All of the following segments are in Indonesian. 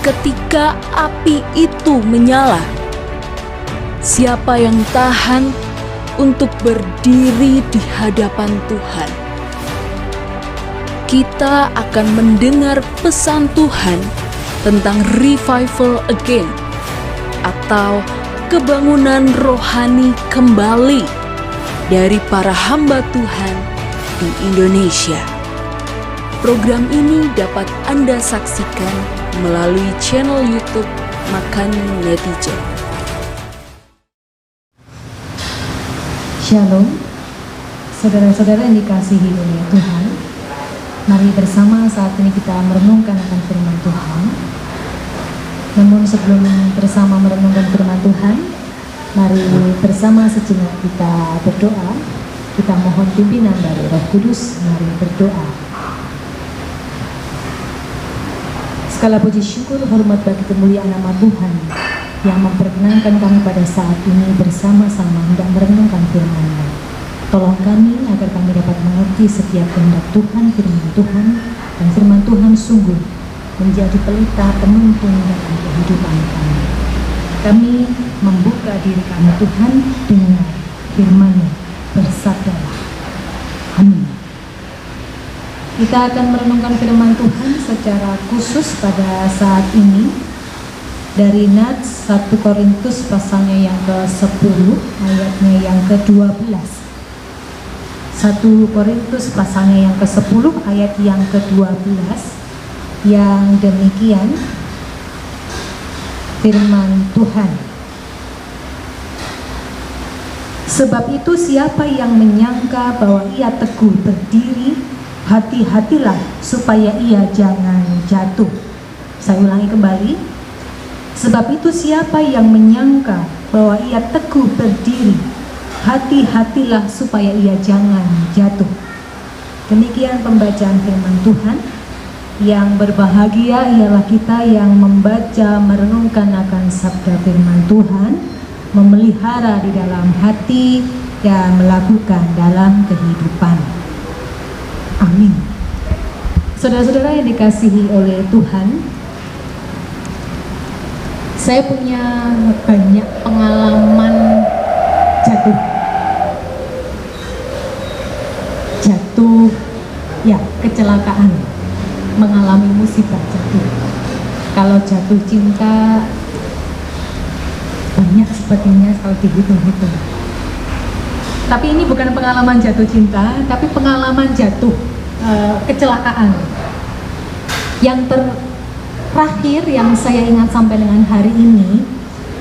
ketika api itu menyala. Siapa yang tahan untuk berdiri di hadapan Tuhan? Kita akan mendengar pesan Tuhan tentang revival again atau kebangunan rohani kembali dari para hamba Tuhan di Indonesia. Program ini dapat Anda saksikan melalui channel YouTube Makan Netizen. Shalom, saudara-saudara yang dikasihi oleh Tuhan. Mari bersama saat ini kita merenungkan akan firman Tuhan. Namun sebelum bersama merenungkan firman Tuhan, mari bersama sejenak kita berdoa. Kita mohon pimpinan dari Roh Kudus. Mari berdoa. Segala puji syukur hormat bagi kemuliaan nama Tuhan yang memperkenankan kami pada saat ini bersama-sama hendak merenungkan firman-Nya. Tolong kami agar kami dapat mengerti setiap kehendak Tuhan, firman Tuhan, dan firman Tuhan sungguh menjadi pelita penuntun dalam kehidupan kami. Kami membuka diri kami Tuhan dengan firman-Nya, bersabdalah. Amin. Kita akan merenungkan firman Tuhan secara khusus pada saat ini dari Nats 1 Korintus pasalnya yang ke-10 ayatnya yang ke-12. 1 Korintus pasalnya yang ke-10 ayat yang ke-12 yang demikian firman Tuhan. Sebab itu siapa yang menyangka bahwa ia teguh berdiri, hati-hatilah supaya ia jangan jatuh. Saya ulangi kembali. Sebab itu siapa yang menyangka bahwa ia teguh berdiri, hati-hatilah supaya ia jangan jatuh. Demikian pembacaan firman Tuhan. Yang berbahagia ialah kita yang membaca, merenungkan akan sabda firman Tuhan, memelihara di dalam hati dan melakukan dalam kehidupan. Amin. Saudara-saudara yang dikasihi oleh Tuhan, saya punya banyak pengalaman jatuh, ya, kecelakaan, mengalami musibah jatuh. Kalau jatuh cinta banyak sepertinya kalau dihitung-hitung. Tapi ini bukan pengalaman jatuh cinta, tapi pengalaman jatuh kecelakaan. Yang terakhir yang saya ingat sampai dengan hari ini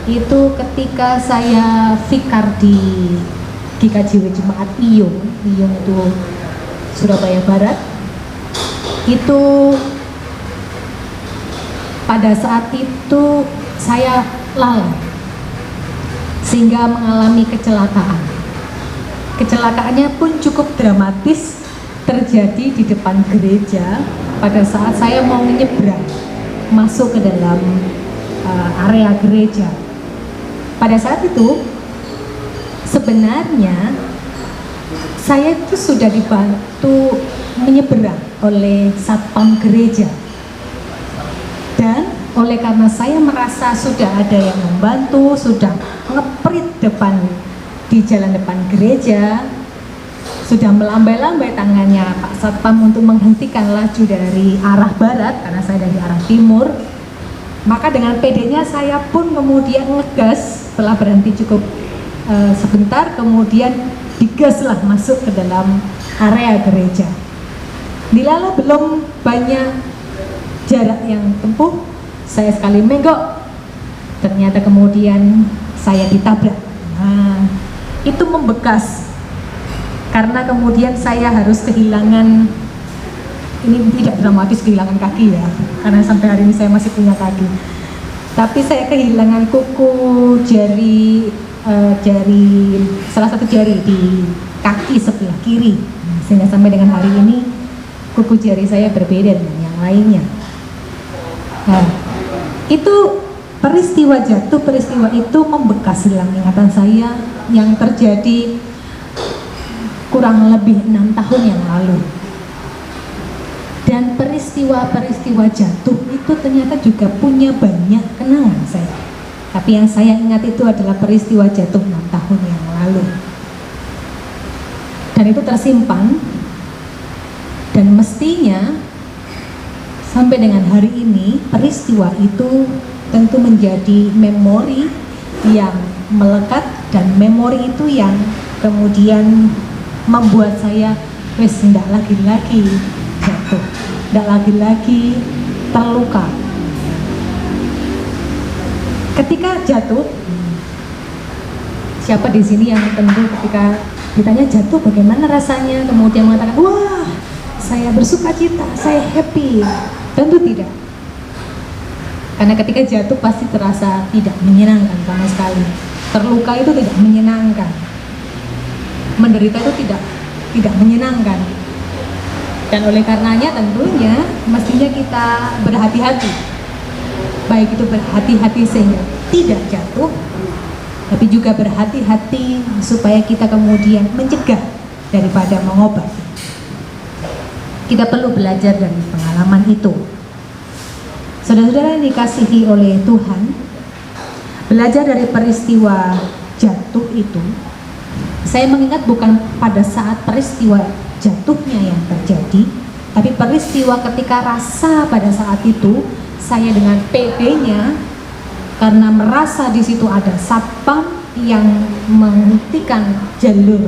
itu ketika saya vikar di GKJW Jemaat Iyung itu Surabaya Barat. Itu pada saat itu saya lalai sehingga mengalami kecelakaan. Kecelakaannya pun cukup dramatis, terjadi di depan gereja pada saat saya mau menyeberang masuk ke dalam area gereja. Pada saat itu sebenarnya saya itu sudah dibantu menyeberang oleh satpam gereja, dan oleh karena saya merasa sudah ada yang membantu, sudah ngeprit di jalan depan gereja, sudah melambai-lambai tangannya Pak Satpam untuk menghentikan laju dari arah barat karena saya dari arah timur. Maka dengan pedenya saya pun kemudian ngegas, setelah berhenti cukup sebentar, kemudian digaslah masuk ke dalam area gereja. Dilala belum banyak jarak yang tempuh, saya sekali menggok, ternyata kemudian saya ditabrak. Nah, itu membekas karena kemudian saya harus kehilangan, ini tidak dramatis kehilangan kaki ya, karena sampai hari ini saya masih punya kaki, tapi saya kehilangan kuku jari, salah satu jari di kaki sebelah kiri, sehingga sampai dengan hari ini kuku jari saya berbeda dengan yang lainnya. Nah, itu peristiwa itu membekas dalam ingatan saya yang terjadi kurang lebih 6 tahun yang lalu. Dan peristiwa-peristiwa jatuh itu ternyata juga punya banyak kenangan saya. Tapi yang saya ingat itu adalah peristiwa jatuh 6 tahun yang lalu. Dan itu tersimpan, dan mestinya sampai dengan hari ini peristiwa itu tentu menjadi memori yang melekat, dan memori itu yang kemudian membuat saya wes ndak lagi-lagi jatuh, ndak lagi-lagi terluka. Ketika jatuh, siapa di sini yang tentu ketika ditanya jatuh bagaimana rasanya kemudian mengatakan wah saya bersuka cita, saya happy? Tentu tidak. Karena ketika jatuh pasti terasa tidak menyenangkan sama sekali. Terluka itu tidak menyenangkan. Menderita itu tidak menyenangkan. Dan oleh karenanya tentunya mestinya kita berhati-hati. Baik itu berhati-hati sehingga tidak jatuh, tapi juga berhati-hati supaya kita kemudian mencegah daripada mengobati. Kita perlu belajar dari pengalaman itu. Saudara-saudara yang dikasihi oleh Tuhan, belajar dari peristiwa jatuh itu, saya mengingat bukan pada saat peristiwa jatuhnya yang terjadi, tapi peristiwa ketika rasa pada saat itu saya dengan PD-nya, karena merasa di situ ada satpam yang menghentikan jalur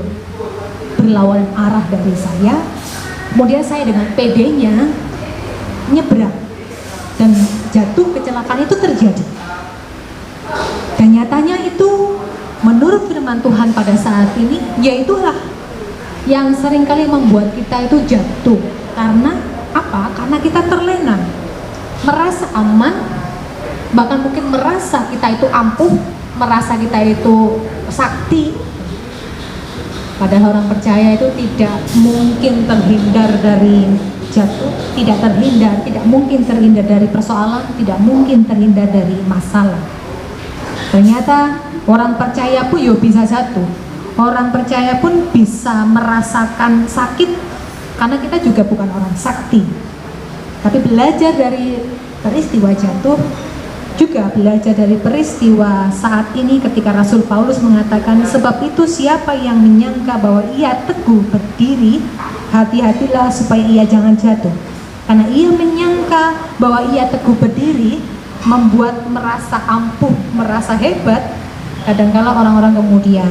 berlawanan arah dari saya, kemudian saya dengan PD-nya nyebrang dan jatuh, kecelakaan itu terjadi. Dan nyatanya itu menurut firman Tuhan pada saat ini, yaitulah yang seringkali membuat kita itu jatuh. Karena apa? Karena kita terlena, merasa aman, bahkan mungkin merasa kita itu ampuh, merasa kita itu sakti. Padahal orang percaya itu tidak mungkin terhindar dari jatuh, tidak mungkin terhindar dari persoalan, tidak mungkin terhindar dari masalah. Ternyata orang percaya pun ya bisa jatuh, orang percaya pun bisa merasakan sakit, karena kita juga bukan orang sakti. Tapi belajar dari peristiwa jatuh, juga belajar dari peristiwa saat ini ketika Rasul Paulus mengatakan, sebab itu siapa yang menyangka bahwa ia teguh berdiri, hati-hatilah supaya ia jangan jatuh. Karena ia menyangka bahwa ia teguh berdiri, membuat merasa ampuh, merasa hebat. Kadangkala orang-orang kemudian,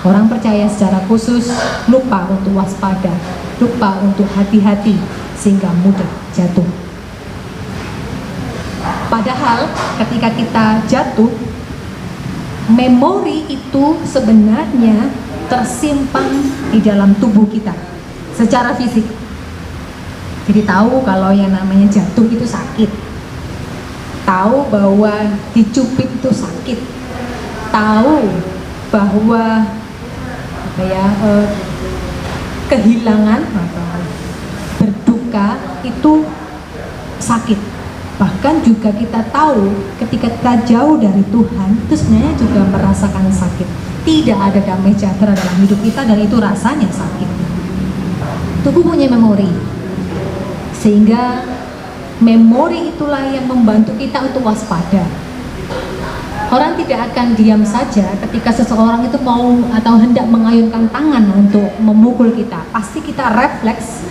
orang percaya secara khusus lupa untuk waspada, lupa untuk hati-hati, sehingga mudah jatuh. Padahal ketika kita jatuh, memori itu sebenarnya tersimpan di dalam tubuh kita secara fisik. Jadi tahu kalau yang namanya jatuh itu sakit, tahu bahwa dicubit itu sakit, tahu bahwa kehilangan atau berduka itu sakit. Bahkan juga kita tahu ketika kita jauh dari Tuhan itu sebenarnya juga merasakan sakit. Tidak ada damai sejahtera dalam hidup kita, dan itu rasanya sakit. Tubuh punya memori, sehingga memori itulah yang membantu kita untuk waspada. Orang tidak akan diam saja ketika seseorang itu mau atau hendak mengayunkan tangan untuk memukul kita. Pasti kita refleks,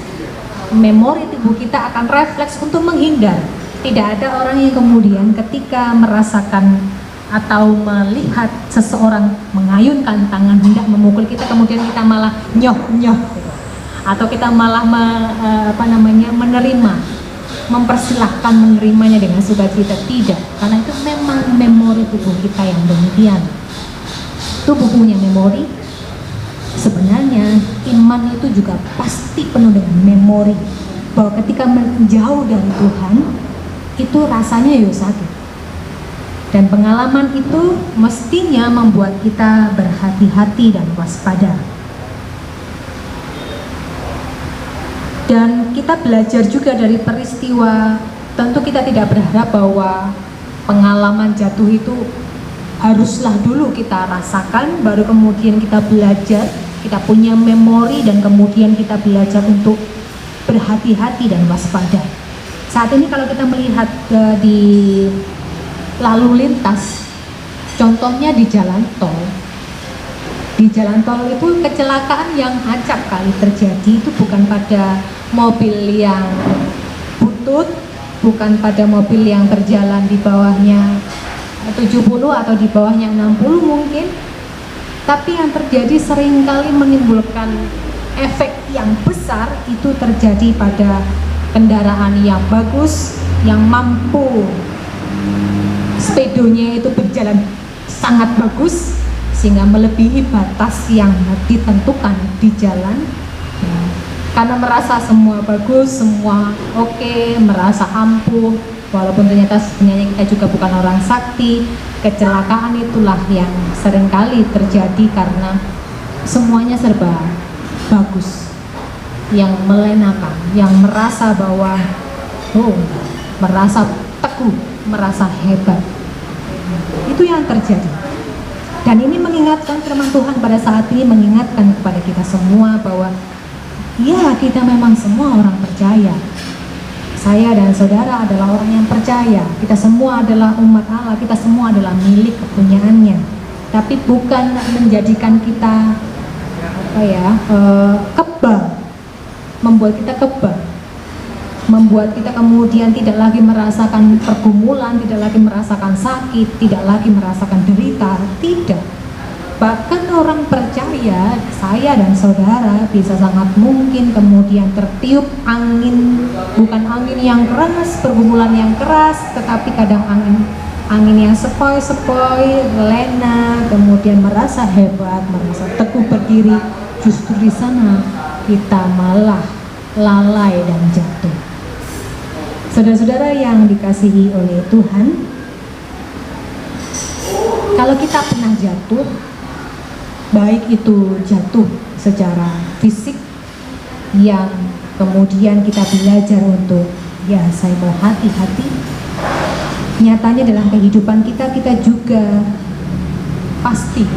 memori tubuh kita akan refleks untuk menghindar. Tidak ada orang yang kemudian ketika merasakan atau melihat seseorang mengayunkan tangan hendak memukul kita, kemudian kita malah nyoh-nyoh gitu. Atau kita malah menerima, mempersilahkan menerimanya dengan sukacita. Tidak, karena itu memang memori tubuh kita yang demikian. Tubuh punya memori. Sebenarnya iman itu juga pasti penuh dengan memori, bahwa ketika menjauh dari Tuhan itu rasanya ya sakit. Dan pengalaman itu mestinya membuat kita berhati-hati dan waspada. Dan kita belajar juga dari peristiwa, tentu kita tidak berharap bahwa pengalaman jatuh itu haruslah dulu kita rasakan, baru kemudian kita belajar, kita punya memori, dan kemudian kita belajar untuk berhati-hati dan waspada. Saat ini kalau kita melihat di lalu lintas, contohnya di jalan tol. Di jalan tol itu kecelakaan yang acap kali terjadi itu bukan pada mobil yang butut, bukan pada mobil yang berjalan di bawahnya 70 atau di bawahnya 60 mungkin, tapi yang terjadi seringkali menimbulkan efek yang besar itu terjadi pada kendaraan yang bagus, yang mampu speedonya itu berjalan sangat bagus sehingga melebihi batas yang ditentukan di jalan, ya, karena merasa semua bagus, semua oke, merasa ampuh, walaupun ternyata sebenarnya kita juga bukan orang sakti. Kecelakaan itulah yang seringkali terjadi karena semuanya serba bagus, yang melenakan, yang merasa bahwa merasa teguh, merasa hebat. Itu yang terjadi. Dan ini mengingatkan, firman Tuhan pada saat ini mengingatkan kepada kita semua bahwa ya, kita memang semua orang percaya. Saya dan saudara adalah orang yang percaya. Kita semua adalah umat Allah, kita semua adalah milik kepunyaannya. Tapi bukan menjadikan kita kebal, membuat kita kebal, membuat kita kemudian tidak lagi merasakan pergumulan, tidak lagi merasakan sakit, tidak lagi merasakan derita. Tidak. Bahkan orang percaya, saya dan saudara bisa sangat mungkin kemudian tertiup angin, bukan angin yang keras, pergumulan yang keras, tetapi kadang angin yang sepoi-sepoi, lena, kemudian merasa hebat, merasa teguh berdiri. Justru di sana kita malah lalai dan jatuh. Saudara-saudara yang dikasihi oleh Tuhan, kalau kita pernah jatuh, baik itu jatuh secara fisik yang kemudian kita belajar untuk saya berhati-hati, nyatanya dalam kehidupan kita juga pasti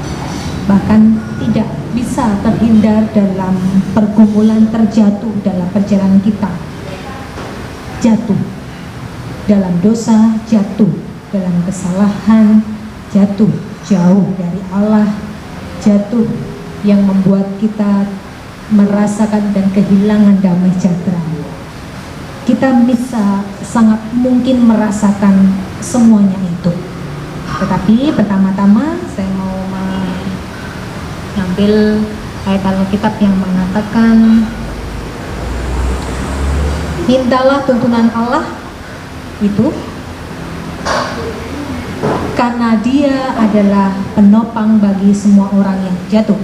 bahkan tidak bisa terhindar dalam pergumulan terjatuh dalam perjalanan kita. Jatuh dalam dosa, jatuh dalam kesalahan, jatuh jauh dari Allah, jatuh yang membuat kita merasakan dan kehilangan damai sejahtera. Kita bisa sangat mungkin merasakan semuanya itu. Tetapi pertama-tama saya mau mengambil ayat Alkitab yang mengatakan, mintalah tuntunan Allah itu karena Dia adalah penopang bagi semua orang yang jatuh.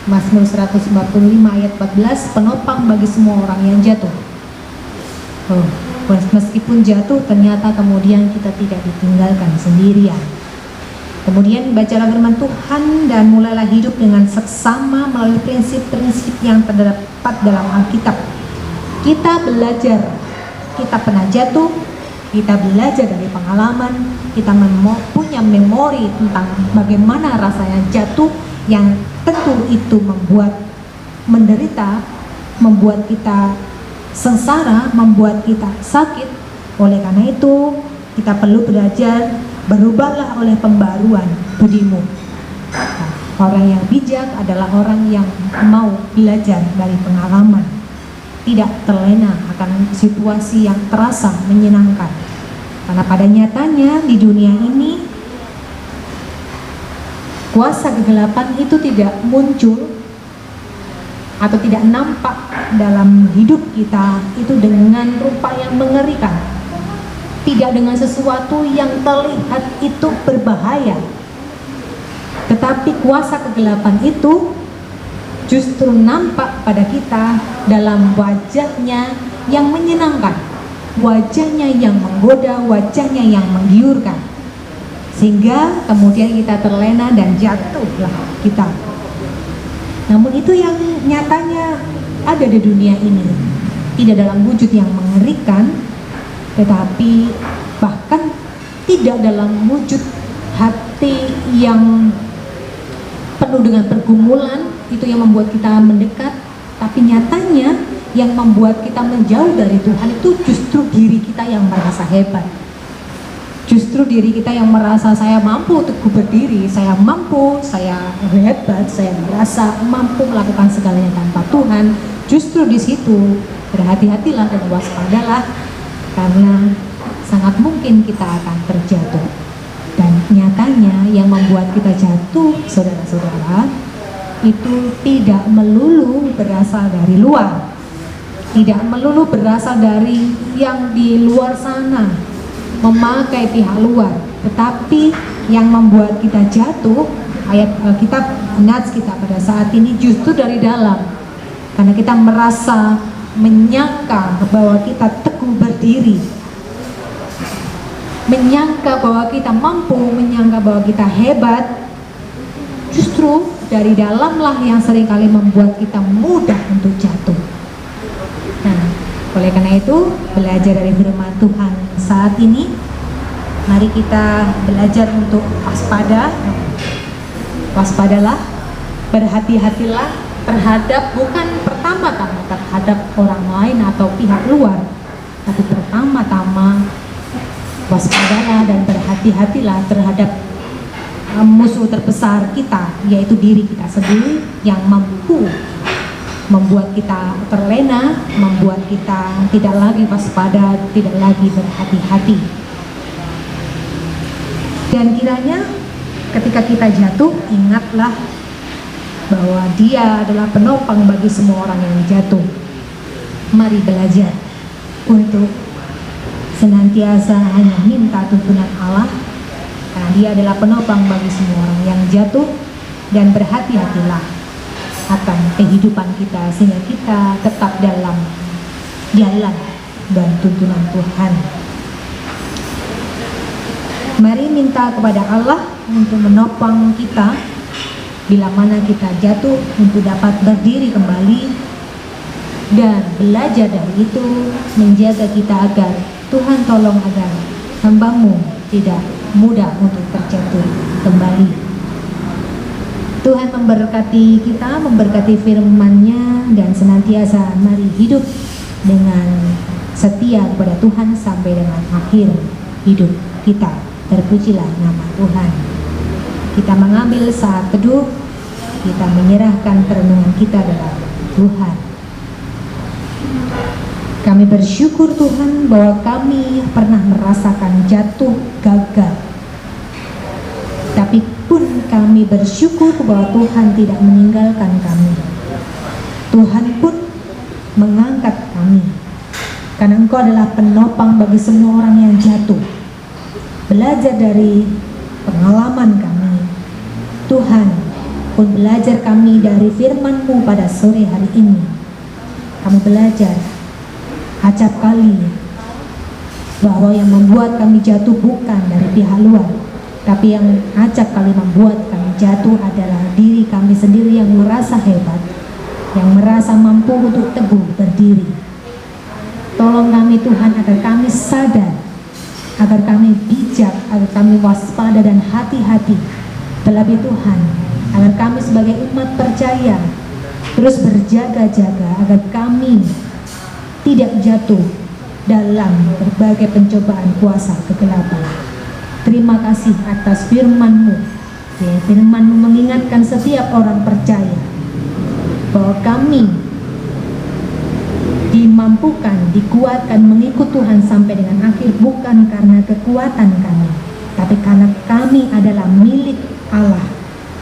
Mazmur 145 ayat 14, penopang bagi semua orang yang jatuh. Meskipun jatuh, ternyata kemudian kita tidak ditinggalkan sendirian. Kemudian bacalah firman Tuhan dan mulailah hidup dengan seksama melalui prinsip-prinsip yang terdapat dalam Alkitab. Kita belajar, kita pernah jatuh, kita belajar dari pengalaman, kita punya memori tentang bagaimana rasanya jatuh, yang tentu itu membuat menderita, membuat kita sengsara, membuat kita sakit. Oleh karena itu kita perlu belajar, berubahlah oleh pembaruan budimu. Orang yang bijak adalah orang yang mau belajar dari pengalaman, tidak terlena akan situasi yang terasa menyenangkan. Karena pada nyatanya di dunia ini kuasa kegelapan itu tidak muncul atau tidak nampak dalam hidup kita itu dengan rupa yang mengerikan, tidak dengan sesuatu yang terlihat itu berbahaya. Tetapi kuasa kegelapan itu justru nampak pada kita dalam wajahnya yang menyenangkan, wajahnya yang menggoda, wajahnya yang menggiurkan, sehingga kemudian kita terlena dan jatuhlah kita. Namun itu yang nyatanya ada di dunia ini, tidak dalam wujud yang mengerikan, tetapi bahkan tidak dalam wujud hati yang penuh dengan pergumulan, itu yang membuat kita mendekat. Tapi nyatanya yang membuat kita menjauh dari Tuhan itu justru diri kita yang merasa hebat. Justru diri kita yang merasa saya mampu teguh berdiri, saya mampu, saya hebat, saya merasa mampu melakukan segalanya tanpa Tuhan. Justru di situ berhati-hatilah dan waspadalah, karena sangat mungkin kita akan terjatuh. Dan nyatanya yang membuat kita jatuh, saudara-saudara, itu tidak melulu berasal dari luar, tidak melulu berasal dari yang di luar sana, memakai pihak luar, tetapi yang membuat kita jatuh, ayat Alkitab nats kita pada saat ini justru dari dalam, karena kita merasa menyangka bahwa kita teguh berdiri, menyangka bahwa kita mampu, menyangka bahwa kita hebat. Justru dari dalamlah yang seringkali membuat kita mudah untuk jatuh. Nah, oleh karena itu, belajar dari firman Tuhan saat ini, mari kita belajar untuk waspada. Waspadalah, berhati-hatilah terhadap, bukan pertama-tama terhadap orang lain atau pihak luar, tapi pertama-tama waspadalah dan berhati-hatilah terhadap musuh terbesar kita, yaitu diri kita sendiri, yang mampu membuat kita terlena, membuat kita tidak lagi waspada, tidak lagi berhati-hati. Dan kiranya ketika kita jatuh, ingatlah bahwa Dia adalah penopang bagi semua orang yang jatuh. Mari belajar untuk senantiasa hanya minta tuntunan Allah, karena Dia adalah penopang bagi semua orang yang jatuh. Dan berhati-hatilah akan kehidupan kita, sehingga kita tetap dalam jalan dan tuntunan Tuhan. Mari minta kepada Allah untuk menopang kita bila mana kita jatuh, untuk dapat berdiri kembali, dan belajar dari itu, menjaga kita agar Tuhan tolong agar hamba-Mu tidak mudah untuk terjatuh kembali. Tuhan memberkati kita, memberkati firman-Nya, dan senantiasa mari hidup dengan setia kepada Tuhan sampai dengan akhir hidup kita. Terpujilah nama Tuhan. Kita mengambil saat teduh, kita menyerahkan perenungan kita dalam Tuhan. Kami bersyukur Tuhan bahwa kami pernah merasakan jatuh gagal, tapi pun kami bersyukur bahwa Tuhan tidak meninggalkan kami. Tuhan pun mengangkat kami, karena Engkau adalah penopang bagi semua orang yang jatuh. Belajar dari pengalaman kami, Tuhan pun belajar kami dari firman-Mu pada sore hari ini. Kami belajar acap kali bahwa yang membuat kami jatuh bukan dari pihak luar, tapi yang acap kali membuat kami jatuh adalah diri kami sendiri yang merasa hebat, yang merasa mampu untuk teguh berdiri. Tolong kami Tuhan agar kami sadar, agar kami bijak, agar kami waspada dan hati-hati. Terlebih Tuhan, agar kami sebagai umat percaya terus berjaga-jaga agar kami tidak jatuh dalam berbagai pencobaan kuasa kegelapan. Terima kasih atas firman-Mu. Ya, firman-Mu mengingatkan setiap orang percaya bahwa kami dimampukan, dikuatkan mengikut Tuhan sampai dengan akhir, bukan karena kekuatan kami, tapi karena kami adalah milik Allah,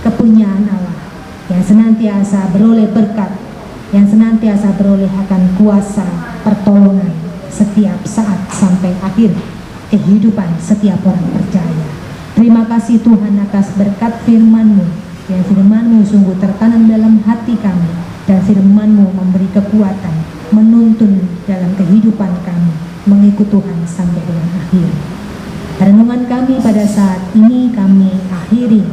kepunyaan Allah, yang senantiasa beroleh berkat, yang senantiasa beroleh akan kuasa pertolongan setiap saat sampai akhir kehidupan setiap orang percaya. Terima kasih Tuhan atas berkat firman-Mu, yang firman-Mu sungguh tertanam dalam hati kami, dan firman-Mu memberi kekuatan, menuntun dalam kehidupan kami mengikut Tuhan sampai dengan akhir. Renungan kami pada saat ini kami akhiri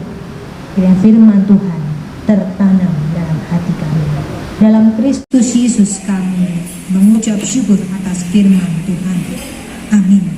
dengan firman Tuhan tertanam dalam hati kami. Dalam Kristus Yesus kami mengucap syukur atas firman Tuhan. Amin.